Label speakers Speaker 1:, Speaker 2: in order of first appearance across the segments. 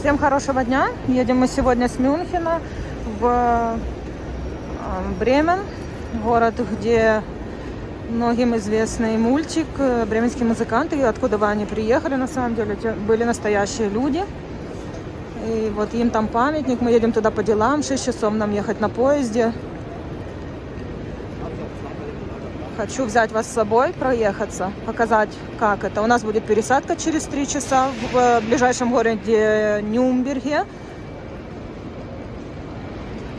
Speaker 1: Всем хорошего дня. Едем мы сегодня с Мюнхена в Бремен, город, где многим известный мультик «Бременские музыканты». И откуда они приехали, на самом деле, были настоящие люди. И вот им там памятник. Мы едем туда по делам. 6 часов нам ехать на поезде. Хочу взять вас с собой, проехаться, показать, как это. У нас будет пересадка через 3 часа в ближайшем городе Нюрнберге.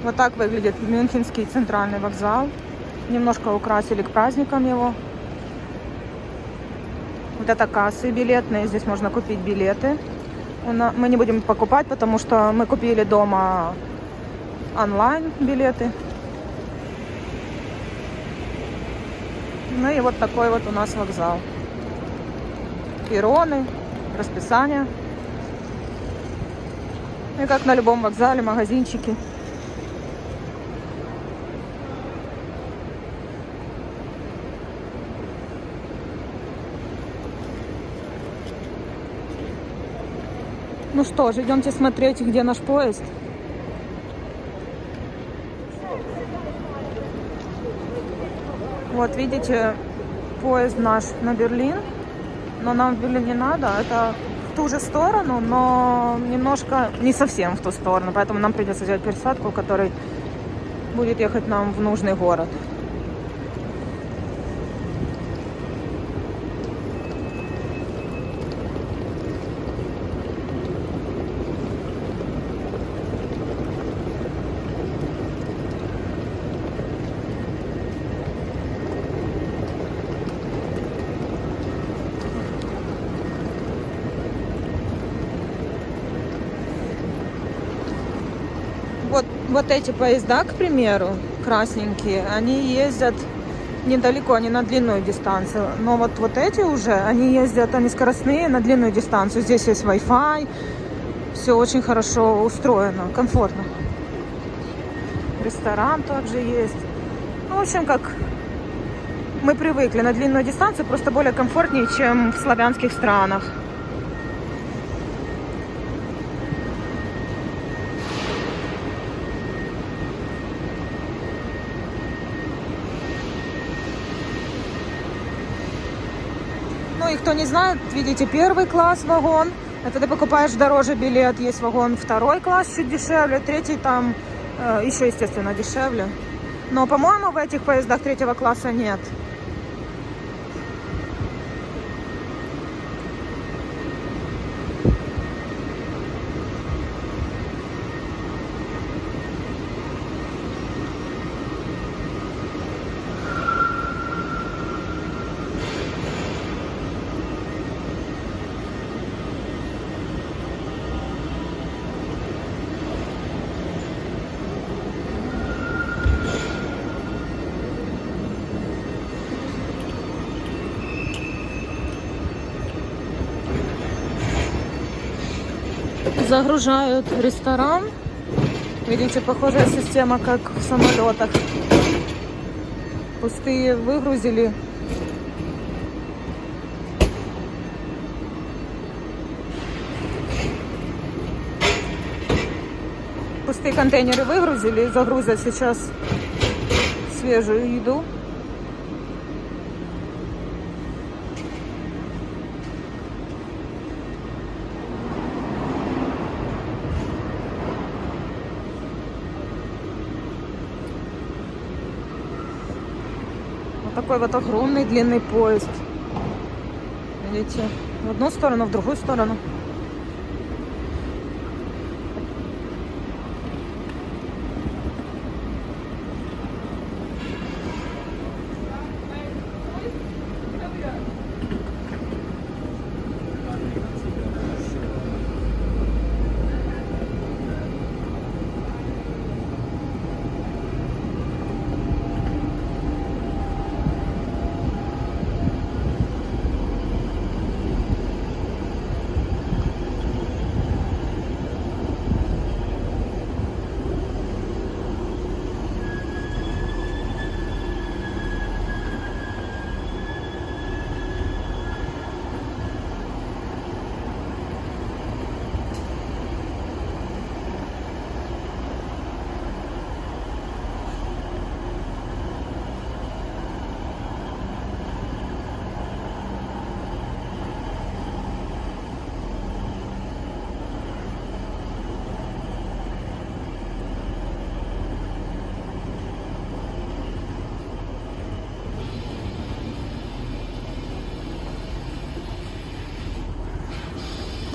Speaker 1: Вот так выглядит Мюнхенский центральный вокзал. Немножко украсили к праздникам его. Вот это кассы билетные. Здесь можно купить билеты. Мы не будем покупать, потому что мы купили дома онлайн билеты. Ну и вот такой вот у нас вокзал. Перроны, расписание. И как на любом вокзале, магазинчики. Ну что ж, идемте смотреть, где наш поезд. Вот видите, поезд наш на Берлин, но нам в Берлин не надо, это в ту же сторону, но немножко не совсем в ту сторону, поэтому нам придется взять пересадку, который будет ехать нам в нужный город. Вот эти поезда, к примеру, красненькие, они ездят недалеко, они на длинную дистанцию. Но вот эти уже, они ездят, они скоростные на длинную дистанцию. Здесь есть Wi-Fi, все очень хорошо устроено, комфортно. Ресторан также есть. Ну, в общем, как мы привыкли на длинную дистанцию, просто более комфортнее, чем в славянских странах. Ну и кто не знает, видите, первый класс вагон. Это ты покупаешь дороже билет. Есть вагон второй класс, чуть дешевле. Третий там еще, естественно, дешевле. Но, по-моему, в этих поездах третьего класса нет. Загружают ресторан. Видите, похожая система, как в самолетах. Пустые выгрузили. Пустые контейнеры выгрузили и загрузят сейчас свежую еду. Такой вот огромный длинный поезд. Видите, в одну сторону, в другую сторону.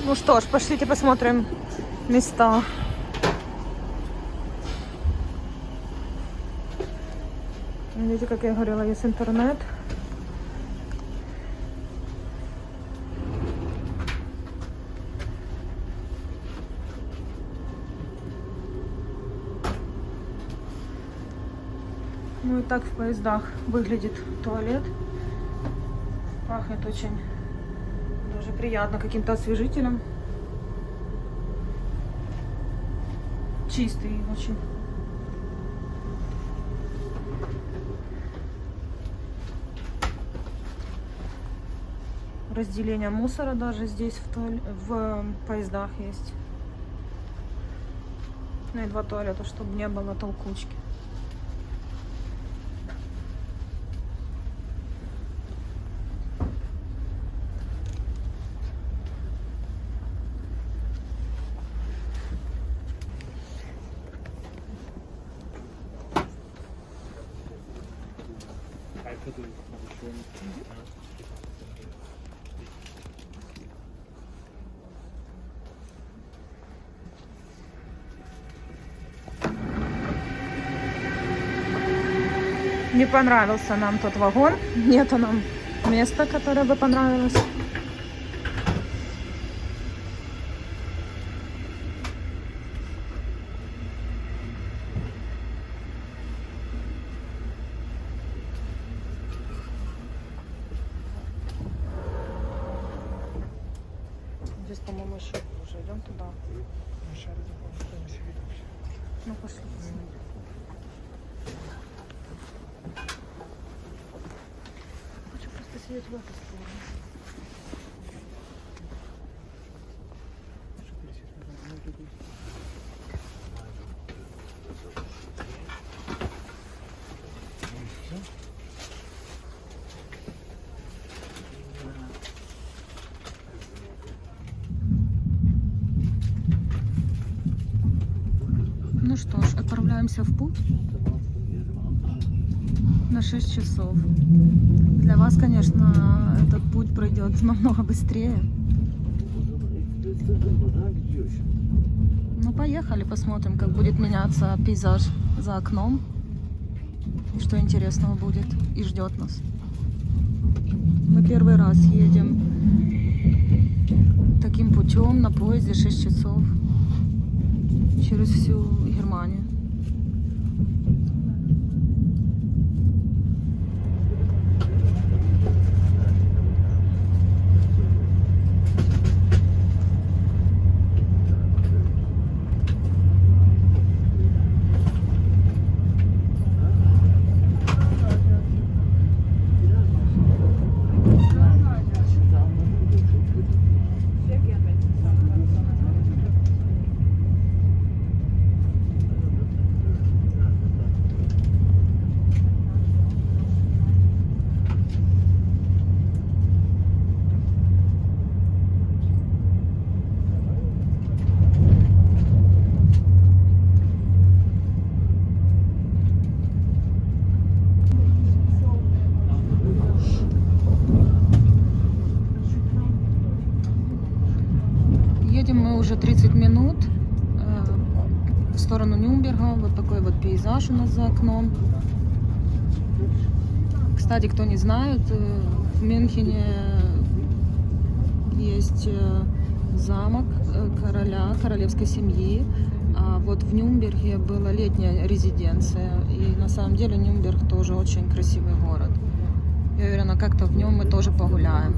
Speaker 1: Ну что ж, пошлите посмотрим места. Видите, как я говорила, есть интернет. Ну и так в поездах выглядит туалет. Пахнет очень даже приятно каким-то освежителем. Чистый очень. Разделение мусора даже здесь в поездах есть. Ну и 2 туалета, чтобы не было толкучки. Не понравился нам тот вагон, нету нам места, которое бы понравилось. Здесь, по-моему, еще уже идем туда. Ну, пошли. Хочу просто сидеть в этой стороне. Ну что ж, отправляемся в путь на 6 часов. Для вас, конечно, этот путь пройдет намного быстрее. Ну, поехали, посмотрим, как будет меняться пейзаж за окном. И что интересного будет и ждет нас. Мы первый раз едем таким путем на поезде 6 часов через всю Германию. Едем мы уже 30 минут в сторону Нюрнберга. Вот такой вот пейзаж у нас за окном. Кстати, кто не знает, в Мюнхене есть замок короля, королевской семьи. А вот в Нюрнберге была летняя резиденция. И на самом деле Нюрнберг тоже очень красивый город. Я уверена, как-то в нем мы тоже погуляем.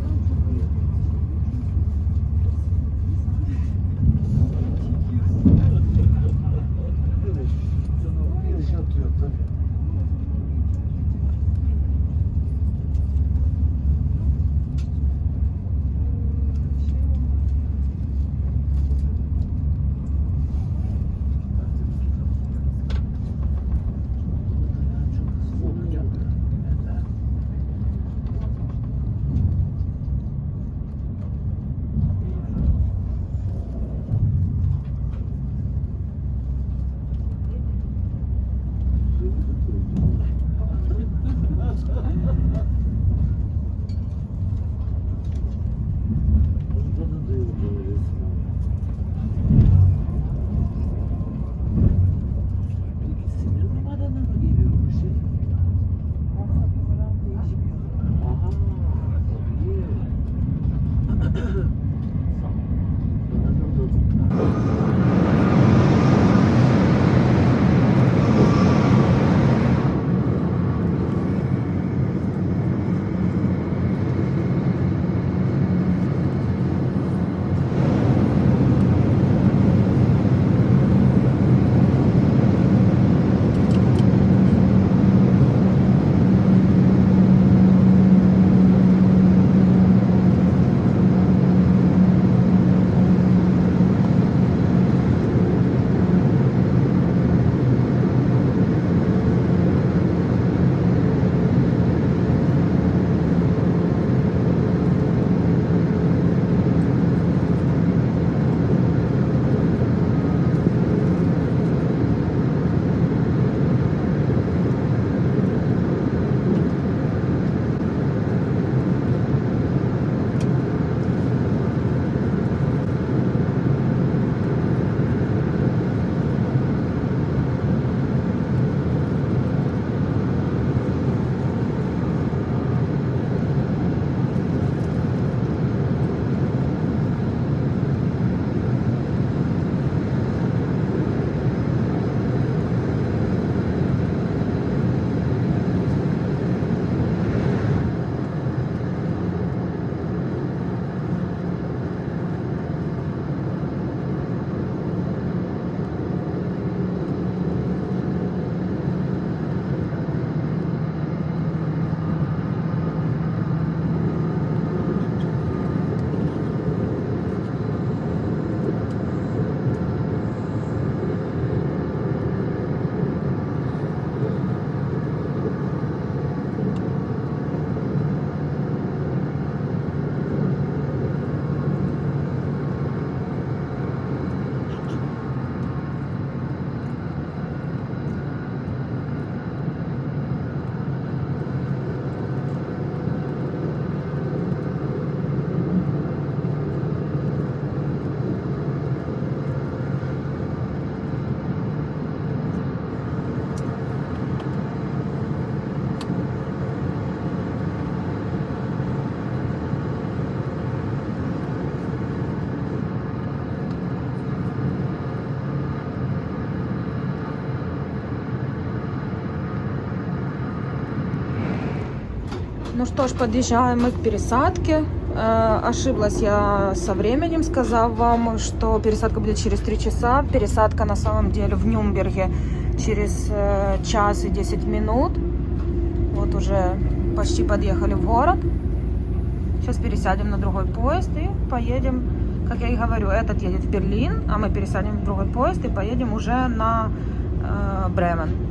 Speaker 1: Ну что ж, подъезжаем мы к пересадке. Ошиблась я со временем, сказав вам, что пересадка будет через 3 часа. Пересадка на самом деле в Нюрнберге через час и 10 минут. Вот уже почти подъехали в город. Сейчас пересядем на другой поезд и поедем, как я и говорю, этот едет в Берлин, а мы пересядем в другой поезд и поедем уже на Бремен.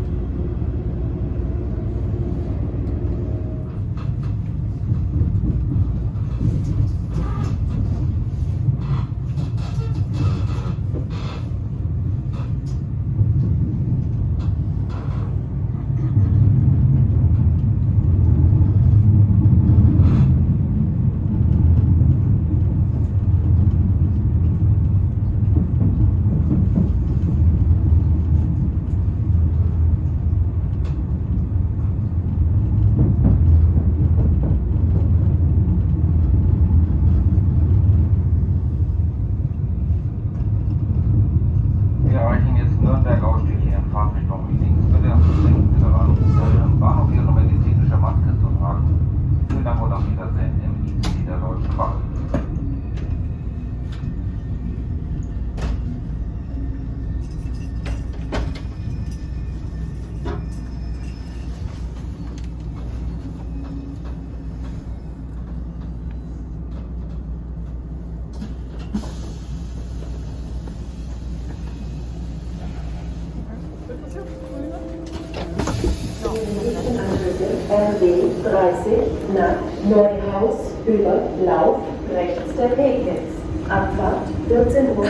Speaker 2: RB 30 nach Neuhaus über Lauf rechts der Pegnitz. Abfahrt 14:08 Uhr.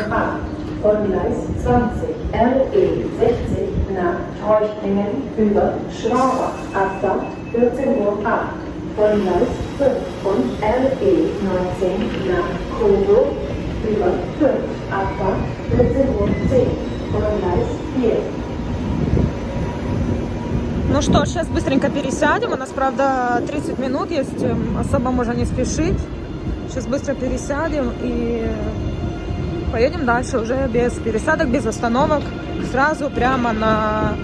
Speaker 2: Von Gleis 20 RE 60 nach Treuchtlingen über Schwabach. Abfahrt 14:08 Uhr. Von Gleis 5 und RE 19 nach Coburg über 5. Abfahrt 14:10 Uhr. Von Gleis 4.
Speaker 1: Ну что ж, сейчас быстренько пересядем. У нас, правда, 30 минут есть, особо можно не спешить. Сейчас быстро пересядем и поедем дальше уже без пересадок, без остановок. Сразу прямо на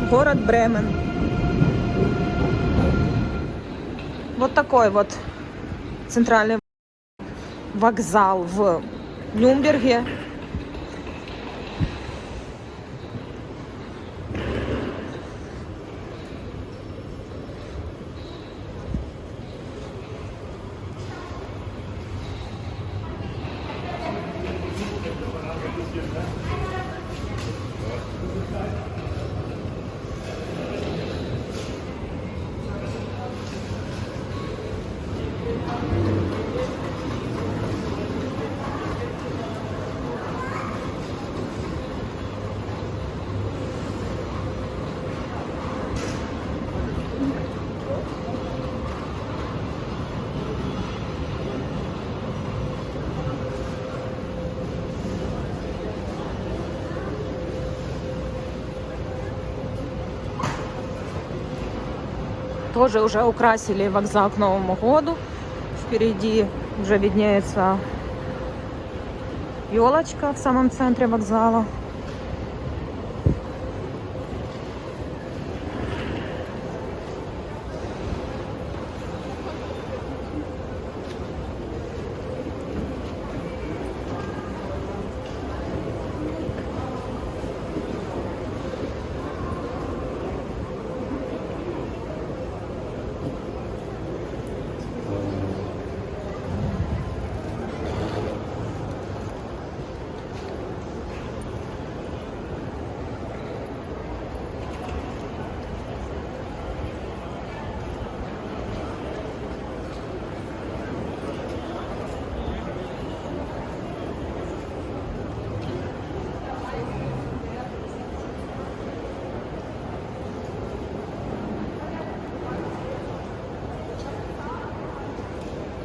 Speaker 1: город Бремен. Вот такой вот центральный вокзал в Нюрнберге. Тоже уже украсили вокзал к Новому году. Впереди уже виднеется елочка в самом центре вокзала.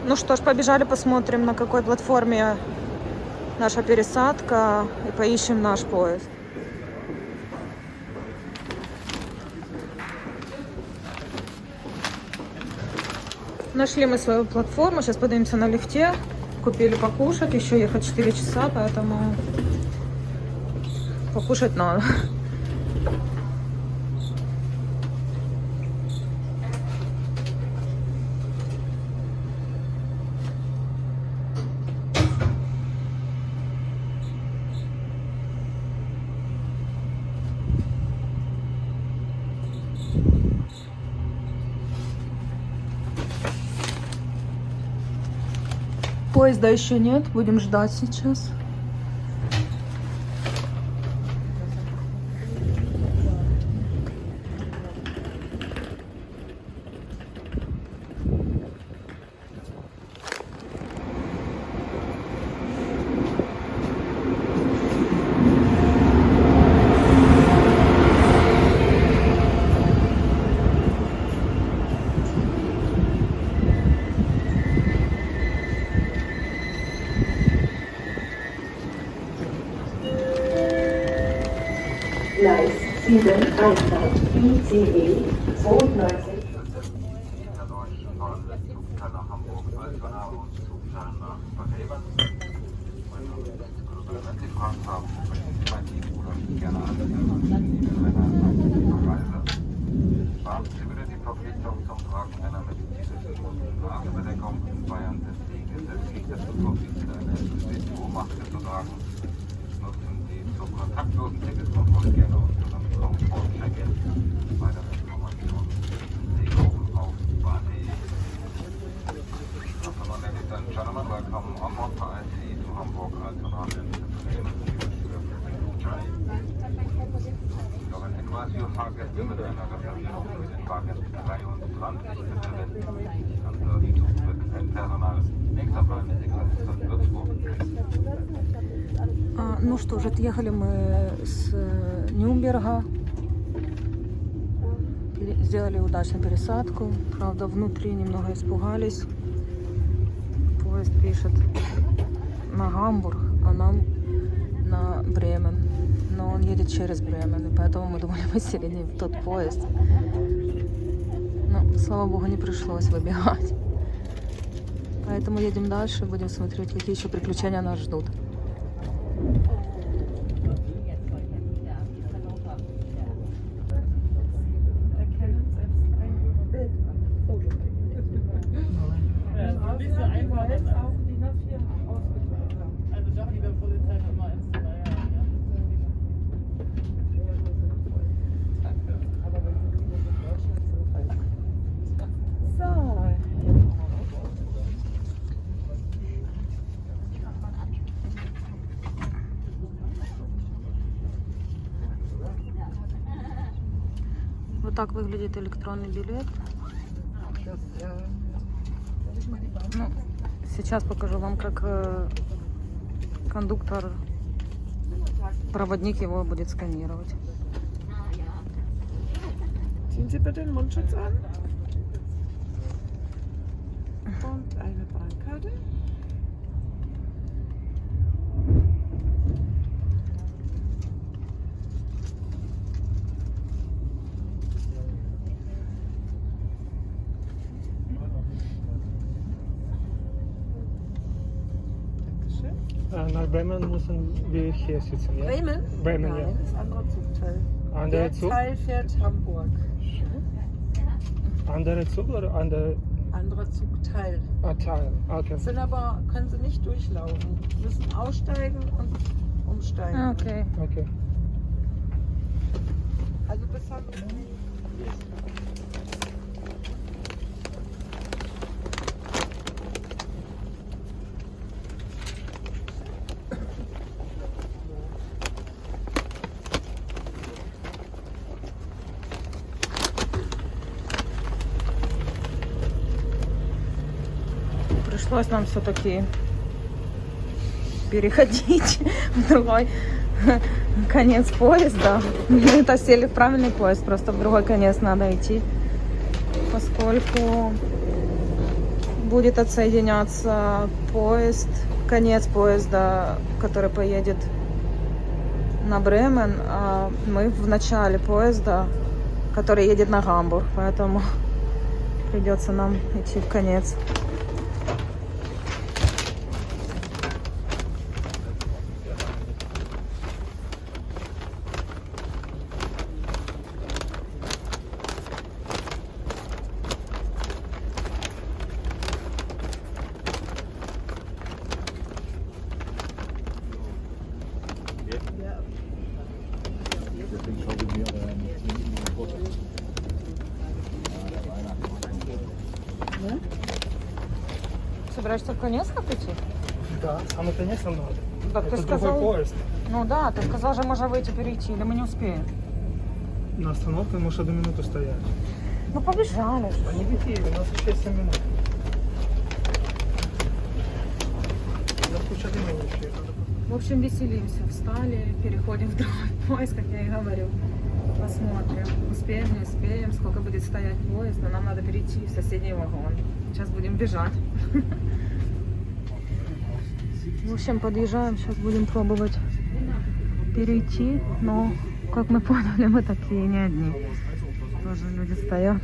Speaker 1: Ну что ж, побежали, посмотрим, на какой платформе наша пересадка, и поищем наш поезд. Нашли мы свою платформу, сейчас поднимемся на лифте. Купили покушать, еще ехать 4 часа, поэтому покушать надо. Поезда еще нет, будем ждать сейчас.
Speaker 2: Gleis 7 Einfahrt ICE 92.
Speaker 3: Haben Sie bitte die Verpflichtung zum Tragen einer medizinischen Nasenbedeckung in Bayern deswegen gesetzlich, dass es offiziell eine FFP2-Maske zu tragen. Nutzen Sie zur kontaktlosen Ticketkontrolle gerne unseren Komfortcheck-In. Weitere Informationen Legungen auf bahn.de. Afternoon, ladies and gentlemen, welcome on board for ICE to Hamburg Altona and noch ein Hinweis für Fahrgäste mit einer Reservierung für den Fahrgästen 23 bitte wenden. An die Zug mit Personal. Nächster Bahnhof ist Würzburg.
Speaker 1: Ну что ж, отъехали мы с Нюрнберга. Сделали удачную пересадку. Правда, внутри немного испугались. Поезд пишет на Гамбург, а нам на Бремен. Но он едет через Бремен, и поэтому мы думали, мы сели не в тот поезд. Но, слава богу, не пришлось выбегать. Поэтому едем дальше, будем смотреть, какие еще приключения нас ждут. Вот так выглядит электронный билет. Ну, сейчас покажу вам, как кондуктор, проводник его будет сканировать.
Speaker 4: Ziehen Sie bitte den Mundschutz an. Und eine Bahnkarte.
Speaker 5: Nach Bremen müssen wir hier sitzen, ja?
Speaker 4: Bremen?
Speaker 5: Bremen,
Speaker 4: Nein,
Speaker 5: ja.
Speaker 4: das ist ein anderer Zugteil.
Speaker 5: Anderer
Speaker 4: Der
Speaker 5: Zug?
Speaker 4: Teil fährt Hamburg.
Speaker 5: Anderer Zug oder andere
Speaker 4: Anderer Zugteil.
Speaker 5: Teil? Okay.
Speaker 4: Sind aber, können Sie nicht durchlaufen. Müssen aussteigen und umsteigen.
Speaker 1: А, окей.
Speaker 5: Okay.
Speaker 4: Also bis Hamburg.
Speaker 1: Пришлось нам все-таки переходить в другой конец поезда. Мы-то сели в правильный поезд, просто в другой конец надо идти, поскольку будет отсоединяться поезд, конец поезда, который поедет на Бремен, а мы в начале поезда, который едет на Гамбург, поэтому придется нам идти в конец. собираешься в Конецк прийти?
Speaker 5: Да, самый конец нам надо.
Speaker 1: Так
Speaker 5: Это
Speaker 1: ты
Speaker 5: другой
Speaker 1: сказал.
Speaker 5: поезд.
Speaker 1: Ну да, ты сказал же, можно выйти перейти, или мы не успеем.
Speaker 5: На остановке может 1 минуту стоять.
Speaker 1: Ну побежали же.
Speaker 5: А не лети, у нас еще 7 минут. У нас куча времени еще.
Speaker 1: В общем, веселимся. Встали, переходим в другой поезд, как я и говорю. Посмотрим, успеем, не успеем, сколько будет стоять поезд, но нам надо перейти в соседний вагон. Сейчас будем бежать. В общем, подъезжаем, сейчас будем пробовать перейти, но, как мы поняли, мы такие не одни. Тоже люди стоят.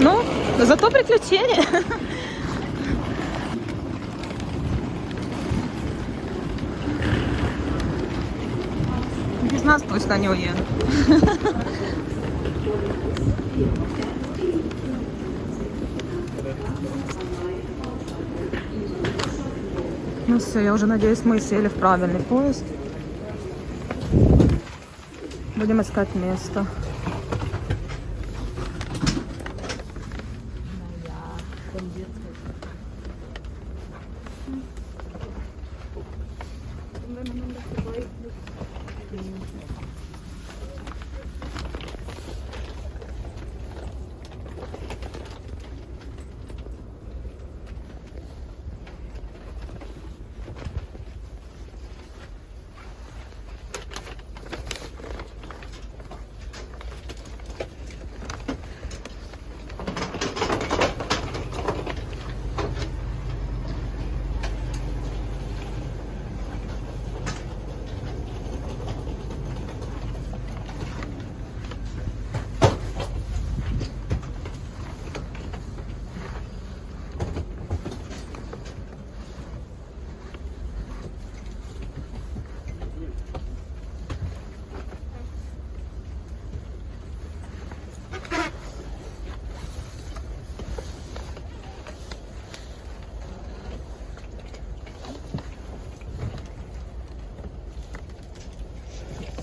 Speaker 1: Ну, зато приключения. Без нас точно не уедут. Ну все, я уже надеюсь, мы сели в правильный поезд. Будем искать место.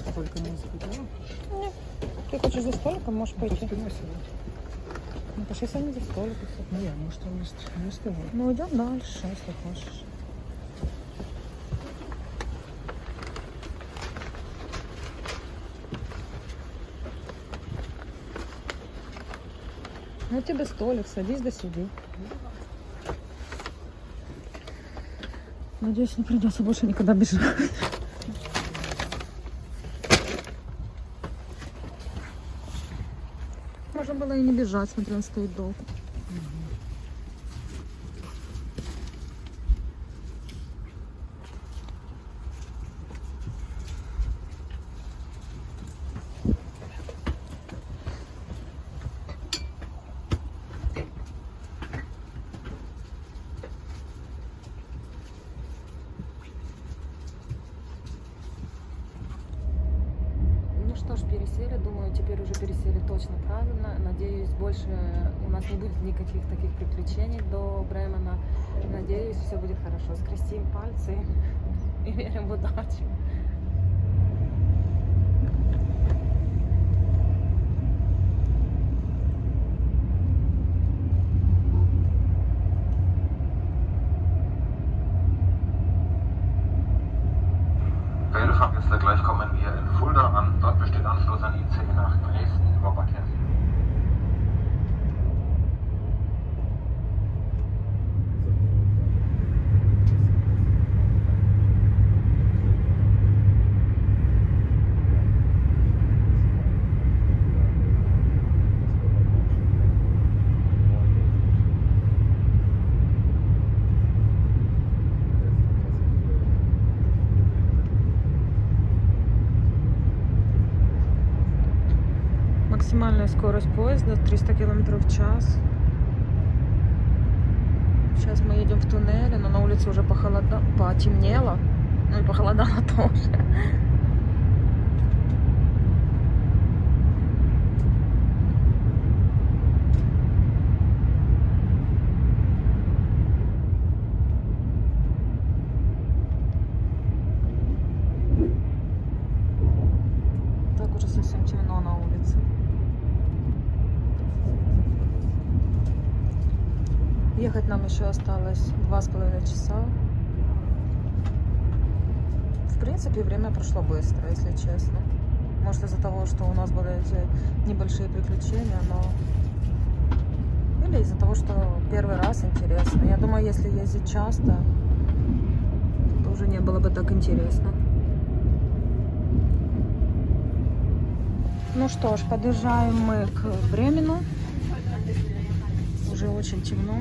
Speaker 5: Сколько мы захотели?
Speaker 1: Ты хочешь за столиком, можешь пойти.
Speaker 5: Спиной сидеть.
Speaker 1: Ну, пошли сами за столиком.
Speaker 5: Не, может там не спиной.
Speaker 1: Ну, идем дальше, если хочешь. Ну, тебе столик, садись да сиди. Надеюсь, не придется больше никогда бежать. Можно было и не бежать, смотря он стоит долго. Ну что ж, пересели, думаю, теперь уже пересели точно правильно. Надеюсь, больше у нас не будет никаких таких приключений до Бремена. Надеюсь, все будет хорошо. Скрестим пальцы и верим в удачу.
Speaker 3: Fahrgäste, gleich kommen wir in Fulda an. Dort besteht Anschluss an ICE nach Dresden über Bad Kissel.
Speaker 1: Максимальная скорость поезда 300 км в час. Сейчас мы едем в туннеле, но на улице уже потемнело. Ну и похолодало тоже. Так уже совсем темно на улице. Ехать нам еще осталось 2,5 часа. В принципе, время прошло быстро, если честно. Может, из-за того, что у нас были эти небольшие приключения, но... Или из-за того, что первый раз интересно. Я думаю, если ездить часто, то уже не было бы так интересно. Ну что ж, подъезжаем мы к Бремену. Уже очень темно.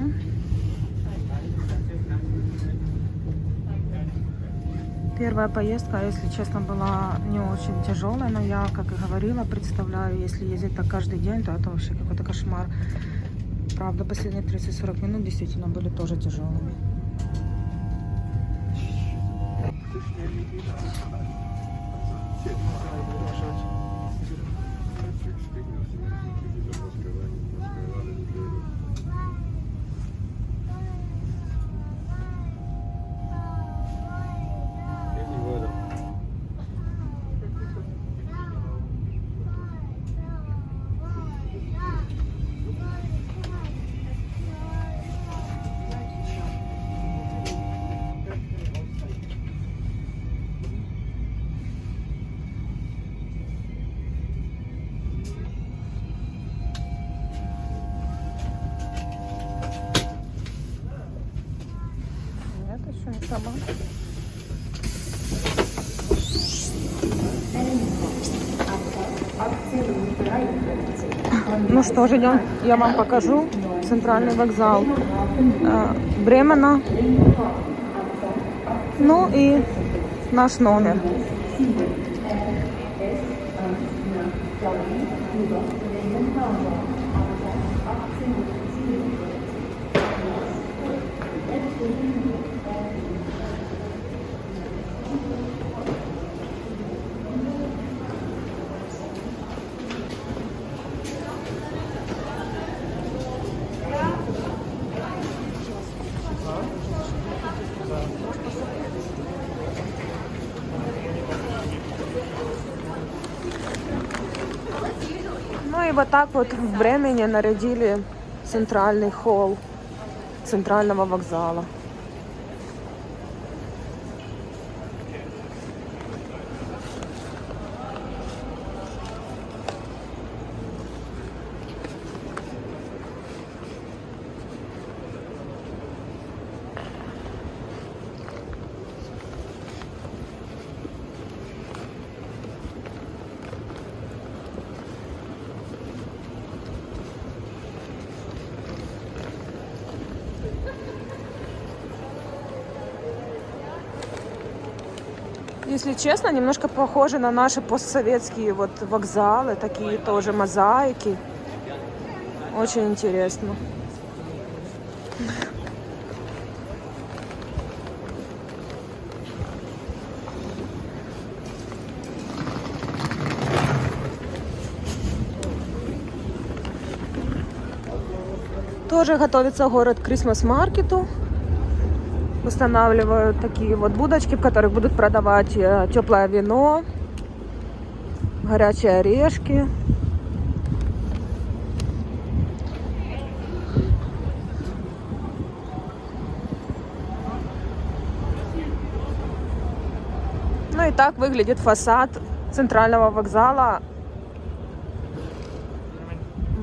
Speaker 1: Первая поездка, если честно, была не очень тяжелая, но я, как и говорила, представляю, если ездить так каждый день, то это вообще какой-то кошмар. Правда, последние 30-40 минут действительно были тоже тяжелыми. Нет, еще не сама. Ну что ж, идем, я вам покажу центральный вокзал Бремена. Ну и наш номер. Ну и вот так вот в Бремене нарядили центральный холл центрального вокзала. Если честно, немножко похожи на наши постсоветские вот вокзалы, такие тоже мозаики. Очень интересно. Тоже готовится город к Крисмас-маркету. Устанавливают такие вот будочки, в которых будут продавать теплое вино, горячие орешки. Ну и так выглядит фасад центрального вокзала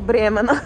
Speaker 1: Бремена.